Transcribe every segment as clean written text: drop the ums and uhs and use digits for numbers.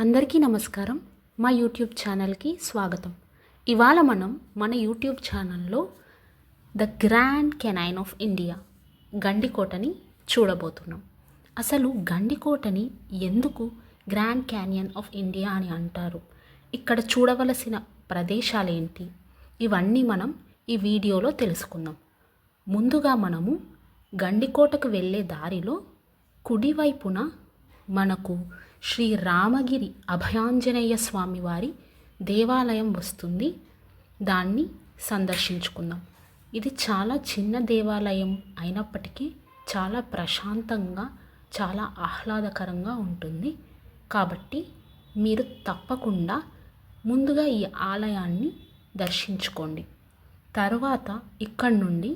అందరికీ నమస్కారం. మా యూట్యూబ్ ఛానల్కి స్వాగతం. ఇవాళ మనం మన యూట్యూబ్ ఛానల్లో the grand canyon of India గండికోటని చూడబోతున్నాం. అసలు గండికోటని ఎందుకు గ్రాండ్ క్యానియన్ ఆఫ్ ఇండియా అని అంటారు, ఇక్కడ చూడవలసిన ప్రదేశాలేంటి, ఇవన్నీ మనం ఈ వీడియోలో తెలుసుకుందాం. ముందుగా మనము గండికోటకు వెళ్ళే దారిలో కుడివైపున మనకు శ్రీ రామగిరి అభయాంజనేయ స్వామి వారి దేవాలయం వస్తుంది. దాన్ని సందర్శించుకుందాం. ఇది చాలా చిన్న దేవాలయం అయినప్పటికీ చాలా ప్రశాంతంగా, చాలా ఆహ్లాదకరంగా ఉంటుంది. కాబట్టి మీరు తప్పకుండా ముందుగా ఈ ఆలయాన్ని దర్శించుకోండి. తర్వాత ఇక్కడి నుండి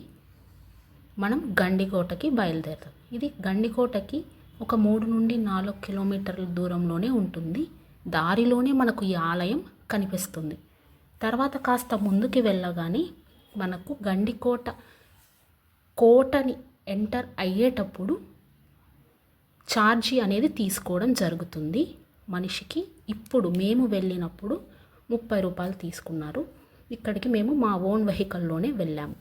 మనం గండికోటకి బయలుదేరుతాం. ఇది గండికోటకి ఒక 3 నుండి 4 కిలోమీటర్ల దూరంలోనే ఉంటుంది. దారిలోనే మనకు ఈ ఆలయం కనిపిస్తుంది. తర్వాత కాస్త ముందుకు వెళ్ళగానే మనకు గండికోట కోటని ఎంటర్ అయ్యేటప్పుడు ఛార్జీ అనేది తీసుకోవడం జరుగుతుంది మనిషికి. ఇప్పుడు మేము వెళ్ళినప్పుడు 30 రూపాయలు తీసుకున్నారు. ఇక్కడికి మేము మా ఓన్ వెహికల్లోనే వెళ్ళాము.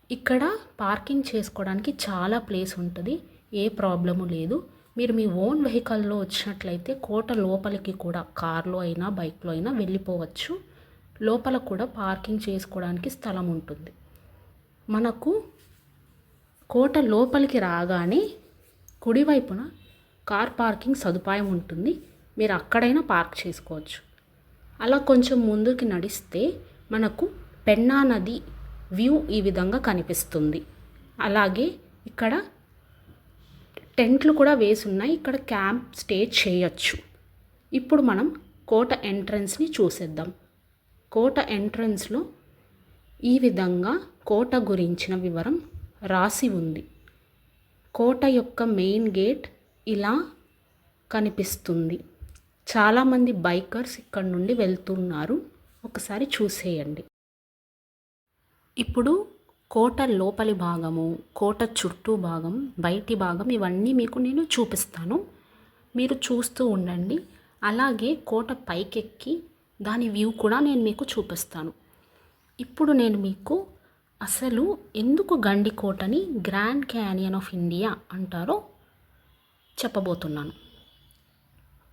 ఇక్కడ పార్కింగ్ చేసుకోవడానికి చాలా ప్లేస్ ఉంటుంది, ఏ ప్రాబ్లము లేదు. మీరు మీ ఓన్ వెహికల్లో వచ్చినట్లయితే కోట లోపలికి కూడా కార్లో అయినా బైక్లో అయినా వెళ్ళిపోవచ్చు. లోపల కూడా పార్కింగ్ చేసుకోవడానికి స్థలం ఉంటుంది. మనకు కోట లోపలికి రాగానే కుడివైపున కార్ పార్కింగ్ సదుపాయం ఉంటుంది. మీరు అక్కడైనా పార్క్ చేసుకోవచ్చు. అలా కొంచెం ముందుకి నడిస్తే మనకు పెన్నా నది వ్యూ ఈ విధంగా కనిపిస్తుంది. అలాగే ఇక్కడ టెంట్లు కూడా వేసి ఉన్నాయి. ఇక్కడ క్యాంప్ స్టే చేయొచ్చు. ఇప్పుడు మనం కోట ఎంట్రన్స్ని చూసేద్దాం. కోట ఎంట్రన్స్లో ఈ విధంగా కోట గురించిన వివరం రాసి ఉంది. కోట యొక్క మెయిన్ గేట్ ఇలా కనిపిస్తుంది. చాలామంది బైకర్స్ ఇక్కడ నుండి వెళ్తున్నారు. ఒకసారి చూసేయండి. ఇప్పుడు కోట లోపలి భాగము, కోట చుట్టూ భాగం, బయటి భాగం ఇవన్నీ మీకు నేను చూపిస్తాను. మీరు చూస్తూ ఉండండి. అలాగే కోట పైకెక్కి దాని వ్యూ కూడా నేను మీకు చూపిస్తాను. ఇప్పుడు నేను మీకు అసలు ఎందుకు గండికోటని గ్రాండ్ క్యానియన్ ఆఫ్ ఇండియా అంటారో చెప్పబోతున్నాను.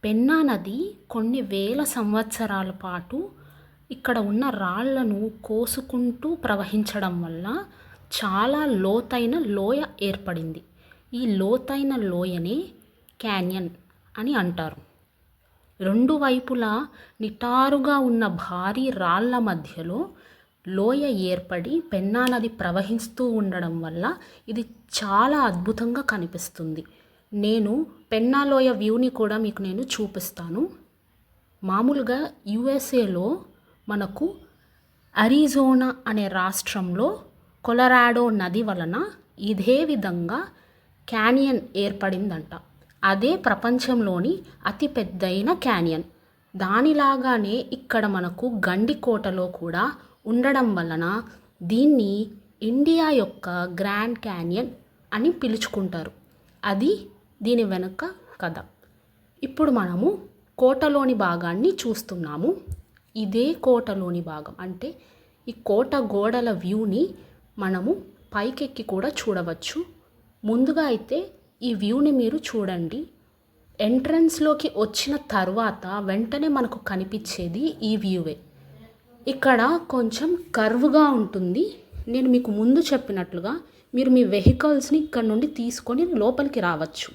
పెన్నా నది కొన్ని వేల సంవత్సరాల పాటు ఇక్కడ ఉన్న రాళ్లను కోసుకుంటూ ప్రవహించడం వల్ల చాలా లోతైన లోయ ఏర్పడింది. ఈ లోతైన లోయనే క్యానియన్ అని అంటారు. రెండు వైపులా నిటారుగా ఉన్న భారీ రాళ్ల మధ్యలో లోయ ఏర్పడి పెన్నా నది ప్రవహిస్తూ ఉండడం వల్ల ఇది చాలా అద్భుతంగా కనిపిస్తుంది. నేను పెన్నా లోయ వ్యూని కూడా మీకు నేను చూపిస్తాను. మామూలుగా యుఎస్ఏలో మనకు అరిజోనా అనే రాష్ట్రంలో కొలరాడో నది వలన ఇదే విధంగా క్యానియన్ ఏర్పడిందంట. అదే ప్రపంచంలోని అతిపెద్దైన క్యానియన్. దానిలాగానే ఇక్కడ మనకు గండికోటలో కూడా ఉండడం వలన దీన్ని ఇండియా యొక్క గ్రాండ్ క్యానియన్ అని పిలుచుకుంటారు. అది దీని వెనుక కథ. ఇప్పుడు మనము కోటలోని భాగాన్ని చూస్తున్నాము. ఇదే కోటలోని భాగం, అంటే ఈ కోట గోడల వ్యూని మనము పైకెక్కి కూడా చూడవచ్చు. ముందుగా అయితే ఈ వ్యూని మీరు చూడండి. ఎంట్రన్స్లోకి వచ్చిన తర్వాత వెంటనే మనకు కనిపించేది ఈ వ్యూవే. ఇక్కడ కొంచెం కర్వ్గా ఉంటుంది. నేను మీకు ముందు చెప్పినట్లుగా మీరు మీ వెహికల్స్ని ఇక్కడ నుండి తీసుకొని లోపలికి రావచ్చు,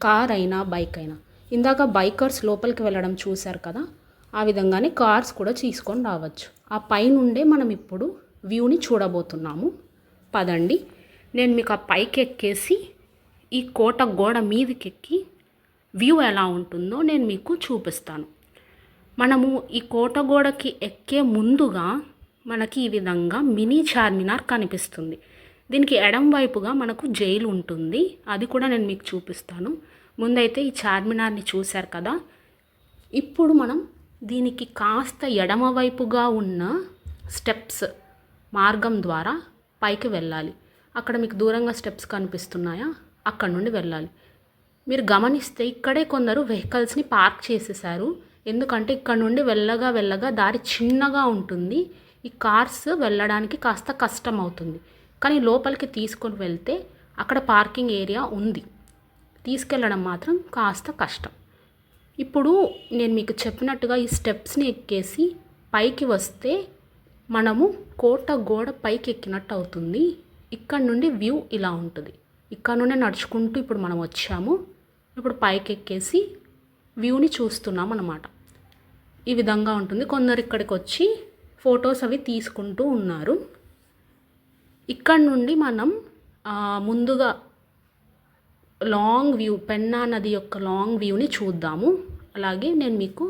కార్ అయినా బైక్ అయినా. ఇందాక బైకర్స్ లోపలికి వెళ్ళడం చూశారు కదా, ఆ విధంగానే కార్స్ కూడా తీసుకొని రావచ్చు. ఆ పైనుండే మనం ఇప్పుడు వ్యూని చూడబోతున్నాము. పదండి, నేను మీకు ఆ పైకి ఎక్కేసి ఈ కోట గోడ మీదకెక్కి వ్యూ ఎలా ఉంటుందో నేను మీకు చూపిస్తాను. మనము ఈ కోట గోడకి ఎక్కే ముందుగా మనకి ఈ విధంగా మినీ చార్మినార్ కనిపిస్తుంది. దీనికి ఎడం వైపుగా మనకు జైలు ఉంటుంది, అది కూడా నేను మీకు చూపిస్తాను. ముందైతే ఈ చార్మినార్ని చూశారు కదా, ఇప్పుడు మనం దీనికి కాస్త ఎడమవైపుగా ఉన్న స్టెప్స్ మార్గం ద్వారా పైకి వెళ్ళాలి. అక్కడ మీకు దూరంగా స్టెప్స్ కనిపిస్తున్నాయా, అక్కడ నుండి వెళ్ళాలి. మీరు గమనిస్తే ఇక్కడే కొందరు వెహికల్స్ని పార్క్ చేసేసారు. ఎందుకంటే ఇక్కడ నుండి వెళ్ళగా దారి చిన్నగా ఉంటుంది. ఈ కార్స్ వెళ్ళడానికి కాస్త కష్టం అవుతుంది. కానీ లోపలికి తీసుకొని వెళ్తే అక్కడ పార్కింగ్ ఏరియా ఉంది. తీసుకెళ్ళడం మాత్రం కాస్త కష్టం. ఇప్పుడు నేను మీకు చెప్పినట్టుగా ఈ స్టెప్స్ని ఎక్కేసి పైకి వస్తే మనము కోట గోడ పైకి ఎక్కినట్టు అవుతుంది. ఇక్కడ నుండి వ్యూ ఇలా ఉంటుంది. ఇక్కడ నుండి నడుచుకుంటూ ఇప్పుడు మనం వచ్చాము. ఇప్పుడు పైకి ఎక్కేసి వ్యూని చూస్తున్నాం అన్నమాట. ఈ విధంగా ఉంటుంది. కొందరు ఇక్కడికి వచ్చి ఫొటోస్ అవి తీసుకుంటూ ఉన్నారు. ఇక్కడ నుండి మనం ముందుగా లాంగ్ వ్యూ, పెన్నా నది యొక్క లాంగ్ వ్యూని చూద్దాము. అలాగే నేను మీకు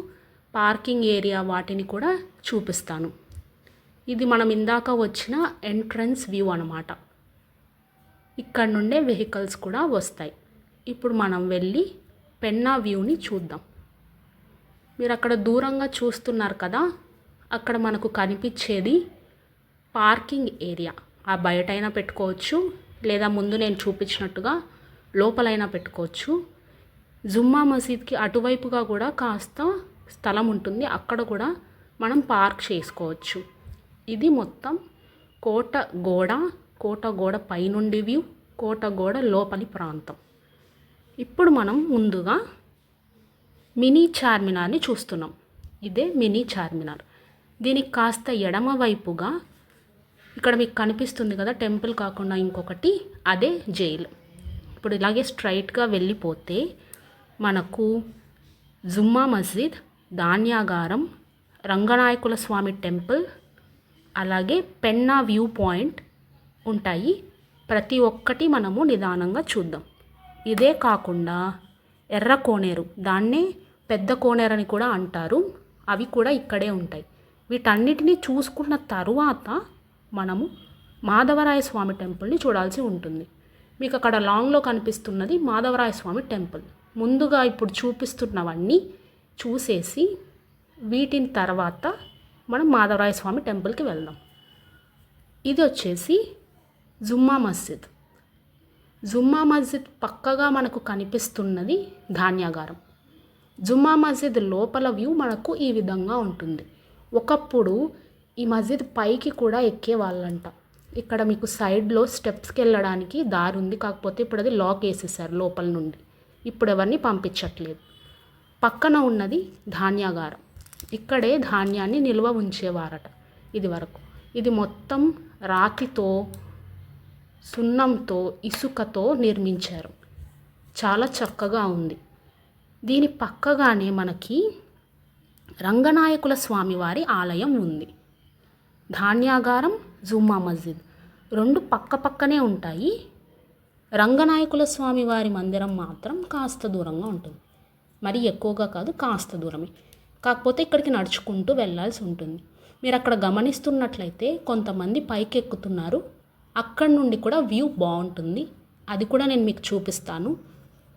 పార్కింగ్ ఏరియా వాటిని కూడా చూపిస్తాను. ఇది మనం ఇందాక వచ్చిన ఎంట్రన్స్ వ్యూ అన్నమాట. ఇక్కడ నుండే వెహికల్స్ కూడా వస్తాయి. ఇప్పుడు మనం వెళ్ళి పెన్నా వ్యూని చూద్దాం. మీరు అక్కడ దూరంగా చూస్తున్నారు కదా, అక్కడ మనకు కనిపించేది పార్కింగ్ ఏరియా. ఆ బయటైనా పెట్టుకోవచ్చు, లేదా ముందు నేను చూపించినట్టుగా లోపలైనా పెట్టుకోవచ్చు. జుమ్మా మసీద్కి అటువైపుగా కూడా కాస్త స్థలం ఉంటుంది. అక్కడ కూడా మనం పార్క్ చేసుకోవచ్చు. ఇది మొత్తం కోట గోడ పైనుండి వ్యూ, కోట గోడ లోపలి ప్రాంతం. ఇప్పుడు మనం ముందుగా మినీ చార్మినార్ని చూస్తున్నాం. ఇదే మినీ చార్మినార్. దీనికి కాస్త ఎడమ వైపుగా ఇక్కడ మీకు కనిపిస్తుంది కదా టెంపుల్ కాకుండా ఇంకొకటి, అదే జైలు. ఇప్పుడు ఇలాగే స్ట్రైట్గా వెళ్ళిపోతే మనకు జుమ్మా మస్జిద్, ధాన్యాగారం, రంగనాయకుల స్వామి టెంపుల్, అలాగే పెన్నా వ్యూ పాయింట్ ఉంటాయి. ప్రతి ఒక్కటి మనము నిదానంగా చూద్దాం. ఇదే కాకుండా ఎర్ర కోనేరు, దాన్నే పెద్ద కోనేరు అని కూడా అంటారు, అవి కూడా ఇక్కడే ఉంటాయి. వీటన్నిటినీ చూసుకున్న తరువాత మనము మాధవరాయ స్వామి టెంపుల్ని చూడాల్సి ఉంటుంది. మీకు అక్కడ లాంగ్లో కనిపిస్తున్నది మాధవరాయ స్వామి టెంపుల్. ముందుగా ఇప్పుడు చూపిస్తున్నవన్నీ చూసేసి వీటిని తర్వాత మనం మాధవరాయ స్వామి టెంపుల్కి వెళ్దాం. ఇది వచ్చేసి జుమ్మా మస్జిద్. జుమ్మా మస్జిద్ పక్కగా మనకు కనిపిస్తున్నది ధాన్యాగారం. జుమ్మా మస్జిద్ లోపల వ్యూ మనకు ఈ విధంగా ఉంటుంది. ఒకప్పుడు ఈ మస్జిద్ పైకి కూడా ఎక్కేవాళ్ళంట. ఇక్కడ మీకు సైడ్లో స్టెప్స్కి వెళ్ళడానికి దారి ఉంది, కాకపోతే ఇప్పుడు అది లాక్ వేసేసారు లోపల నుండి. ఇప్పుడు ఎవరిని పంపించట్లేదు. పక్కన ఉన్నది ధాన్యాగారం. ఇక్కడే ధాన్యాన్ని నిల్వ ఉంచేవారట ఇది వరకు. ఇది మొత్తం రాతితో, సున్నంతో, ఇసుకతో నిర్మించారు. చాలా చక్కగా ఉంది. దీని పక్కగానే మనకి రంగనాయకుల స్వామివారి ఆలయం ఉంది. ధాన్యాగారం, జుమ్మా మస్జిద్ రెండు పక్క పక్కనే ఉంటాయి. రంగనాయకుల స్వామివారి మందిరం మాత్రం కాస్త దూరంగా ఉంటుంది. మరి ఎక్కువగా కాదు, కాస్త దూరమే. కాకపోతే ఇక్కడికి నడుచుకుంటూ వెళ్ళాల్సి ఉంటుంది. మీరు అక్కడ గమనిస్తున్నట్లయితే కొంతమంది పైకి ఎక్కుతున్నారు. అక్కడి నుండి కూడా వ్యూ బాగుంటుంది. అది కూడా నేను మీకు చూపిస్తాను.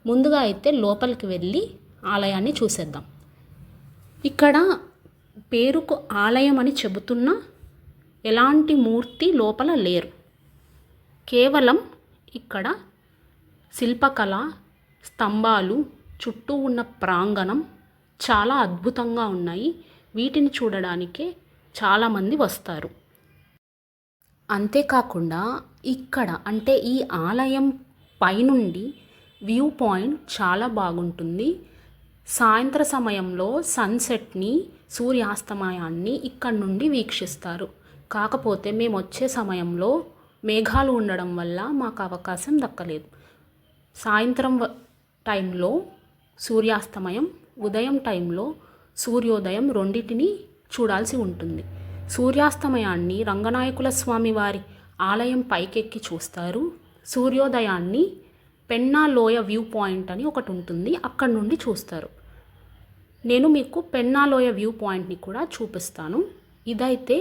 ముందుగా అయితే లోపలికి వెళ్ళి ఆలయాన్ని చూసేద్దాం. ఇక్కడ పేరుకు ఆలయం అని చెబుతున్నా ఎలాంటి మూర్తి లోపల లేరు. కేవలం ఇక్కడ శిల్పకళ, స్తంభాలు, చుట్టూ ఉన్న ప్రాంగణం చాలా అద్భుతంగా ఉన్నాయి. వీటిని చూడడానికే చాలామంది వస్తారు. అంతేకాకుండా ఇక్కడ అంటే ఈ ఆలయం పైనుండి వ్యూ పాయింట్ చాలా బాగుంటుంది. సాయంత్ర సమయంలో సన్సెట్ని, సూర్యాస్తమయాన్ని ఇక్కడ నుండి వీక్షిస్తారు. కాకపోతే మేము వచ్చే సమయంలో మేఘాలు ఉండడం వల్ల మాకు అవకాశం దక్కలేదు. సాయంత్రం టైంలో సూర్యాస్తమయం, ఉదయం టైంలో సూర్యోదయం రెండింటిని చూడాల్సి ఉంటుంది. సూర్యాస్తమయాన్ని రంగనాయకుల స్వామి వారి ఆలయం పైకెక్కి చూస్తారు. సూర్యోదయాన్ని పెన్నా లోయ వ్యూ పాయింట్ అని ఒకటి ఉంటుంది, అక్కడ నుండి చూస్తారు. నేను మీకు పెన్నా లోయ వ్యూ పాయింట్ని కూడా చూపిస్తాను. ఇదైతే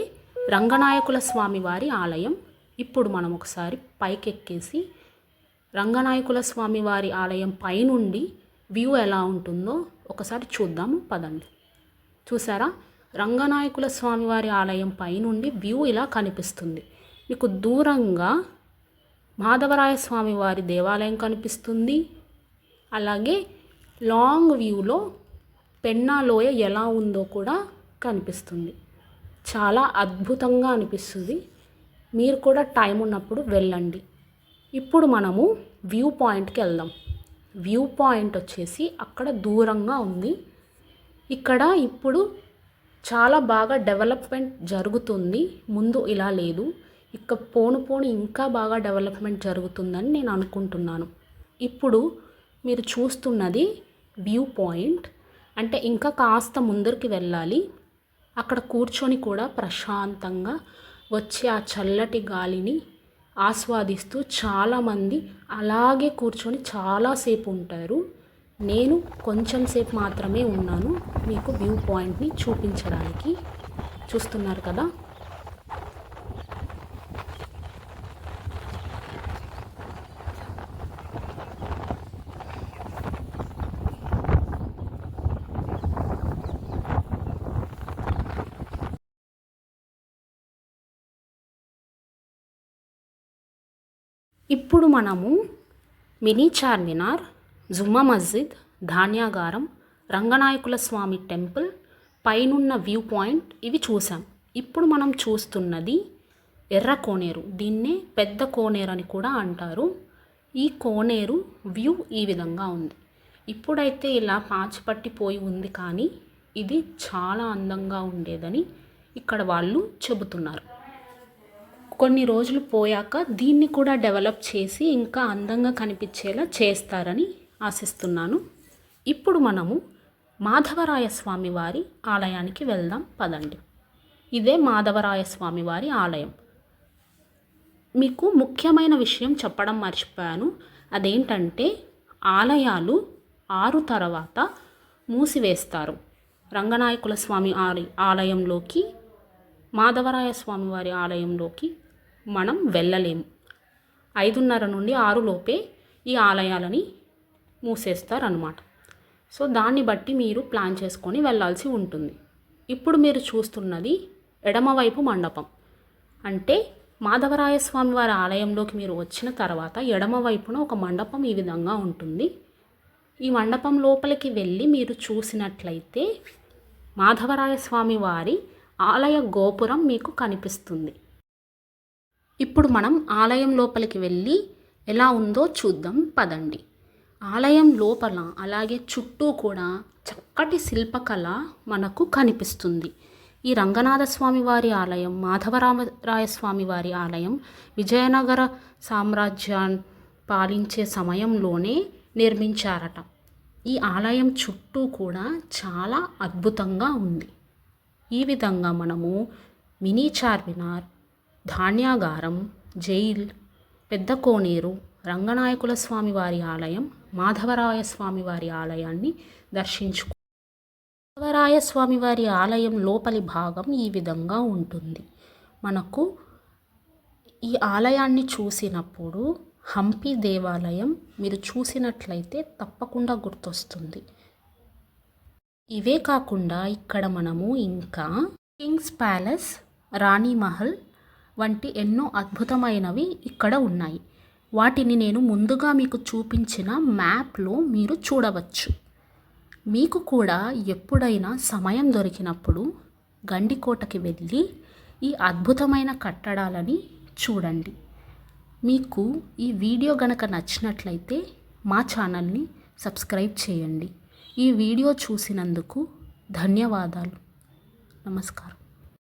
రంగనాయకుల స్వామి వారి ఆలయం. ఇప్పుడు మనం ఒకసారి పైకెక్కేసి రంగనాయకుల స్వామి వారి ఆలయం పైనుండి వ్యూ ఎలా ఉంటుందో ఒకసారి చూద్దాము, పదండి. చూసారా, రంగనాయకుల స్వామివారి ఆలయం పైనుండి వ్యూ ఇలా కనిపిస్తుంది. మీకు దూరంగా మాధవరాయ స్వామివారి దేవాలయం కనిపిస్తుంది. అలాగే లాంగ్ వ్యూలో పెన్నా లోయ ఎలా ఉందో కూడా కనిపిస్తుంది. చాలా అద్భుతంగా అనిపిస్తుంది. మీరు కూడా టైం ఉన్నప్పుడు వెళ్ళండి. ఇప్పుడు మనము వ్యూ పాయింట్కి వెళ్దాం. వ్యూ పాయింట్ వచ్చేసి అక్కడ దూరంగా ఉంది. ఇక్కడ ఇప్పుడు చాలా బాగా డెవలప్మెంట్ జరుగుతుంది. ముందు ఇలా లేదు. ఇక పోను ఇంకా బాగా డెవలప్మెంట్ జరుగుతుందని నేను అనుకుంటున్నాను. ఇప్పుడు మీరు చూస్తున్నది వ్యూ పాయింట్. అంటే ఇంకా కాస్త ముందరికి వెళ్ళాలి. అక్కడ కూర్చొని కూడా ప్రశాంతంగా వచ్చే ఆ చల్లటి గాలిని ఆస్వాదిస్తూ చాలామంది అలాగే కూర్చొని చాలాసేపు ఉంటారు. నేను కొంచెం సేపు మాత్రమే ఉన్నాను మీకు వ్యూ పాయింట్ని చూపించడానికి. చూస్తున్నారు కదా. ఇప్పుడు మనము మినీ చార్మినార్, జుమ్మా మస్జిద్, ధాన్యాగారం, రంగనాయకుల స్వామి టెంపుల్, పైనున్న వ్యూ పాయింట్ ఇవి చూసాం. ఇప్పుడు మనం చూస్తున్నది ఎర్ర కోనేరు. దీన్నే పెద్ద కోనేరు అని కూడా అంటారు. ఈ కోనేరు వ్యూ ఈ విధంగా ఉంది. ఇప్పుడైతే ఇలా పాచిపట్టిపోయి ఉంది, కానీ ఇది చాలా అందంగా ఉండేదని ఇక్కడ వాళ్ళు చెబుతున్నారు. కొన్ని రోజులు పోయాక దీన్ని కూడా డెవలప్ చేసి ఇంకా అందంగా కనిపించేలా చేస్తారని ఆశిస్తున్నాను. ఇప్పుడు మనము మాధవరాయ స్వామి వారి ఆలయానికి వెళ్దాం పదండి. ఇదే మాధవరాయ స్వామి వారి ఆలయం. మీకు ముఖ్యమైన విషయం చెప్పడం మర్చిపోయాను. అదేంటంటే ఆలయాలు 6 తర్వాత మూసివేస్తారు. రంగనాయకుల స్వామి ఆలయంలోకి, మాధవరాయ స్వామి వారి ఆలయంలోకి మనం వెళ్ళలేము. 5:30 నుండి 6 లోపే ఈ ఆలయాలని మూసేస్తారన్నమాట. సో దాన్ని బట్టి మీరు ప్లాన్ చేసుకొని వెళ్ళాల్సి ఉంటుంది. ఇప్పుడు మీరు చూస్తున్నది ఎడమవైపు మండపం. అంటే మాధవరాయ స్వామి వారి ఆలయంలోకి మీరు వచ్చిన తర్వాత ఎడమవైపున ఒక మండపం ఈ విధంగా ఉంటుంది. ఈ మండపం లోపలికి వెళ్ళి మీరు చూసినట్లయితే మాధవరాయ స్వామి వారి ఆలయ గోపురం మీకు కనిపిస్తుంది. ఇప్పుడు మనం ఆలయం లోపలికి వెళ్ళి ఎలా ఉందో చూద్దాం పదండి. ఆలయం లోపల అలాగే చుట్టూ కూడా చక్కటి శిల్పకళ మనకు కనిపిస్తుంది. ఈ రంగనాథ స్వామి వారి ఆలయం, మాధవరాయ స్వామి వారి ఆలయం విజయనగర సామ్రాజ్యాన్ని పాలించే సమయంలోనే నిర్మించారట. ఈ ఆలయం చుట్టూ కూడా చాలా అద్భుతంగా ఉంది. ఈ విధంగా మనము మినీ చార్మినార్, ధాన్యాగారం, జైల్, పెద్ద కోనేరు, రంగనాయకుల స్వామి వారి ఆలయం, మాధవరాయ స్వామి వారి ఆలయాన్ని దర్శించుకో. మాధవరాయ స్వామి వారి ఆలయం లోపలి భాగం ఈ విధంగా ఉంటుంది. మనకు ఈ ఆలయాన్ని చూసినప్పుడు హంపి దేవాలయం మీరు చూసినట్లయితే తప్పకుండా గుర్తొస్తుంది. ఇవే కాకుండా ఇక్కడ మనము ఇంకా కింగ్స్ ప్యాలెస్, రాణి మహల్ వంటి ఎన్నో అద్భుతమైనవి ఇక్కడ ఉన్నాయి. వాటిని నేను ముందుగా మీకు చూపించిన మ్యాప్లో మీరు చూడవచ్చు. మీకు కూడా ఎప్పుడైనా సమయం దొరికినప్పుడు గండికోటకి వెళ్ళి ఈ అద్భుతమైన కట్టడాలని చూడండి. మీకు ఈ వీడియో గనక నచ్చినట్లయితే మా ఛానల్ని సబ్స్క్రైబ్ చేయండి. ఈ వీడియో చూసినందుకు ధన్యవాదాలు. నమస్కారం.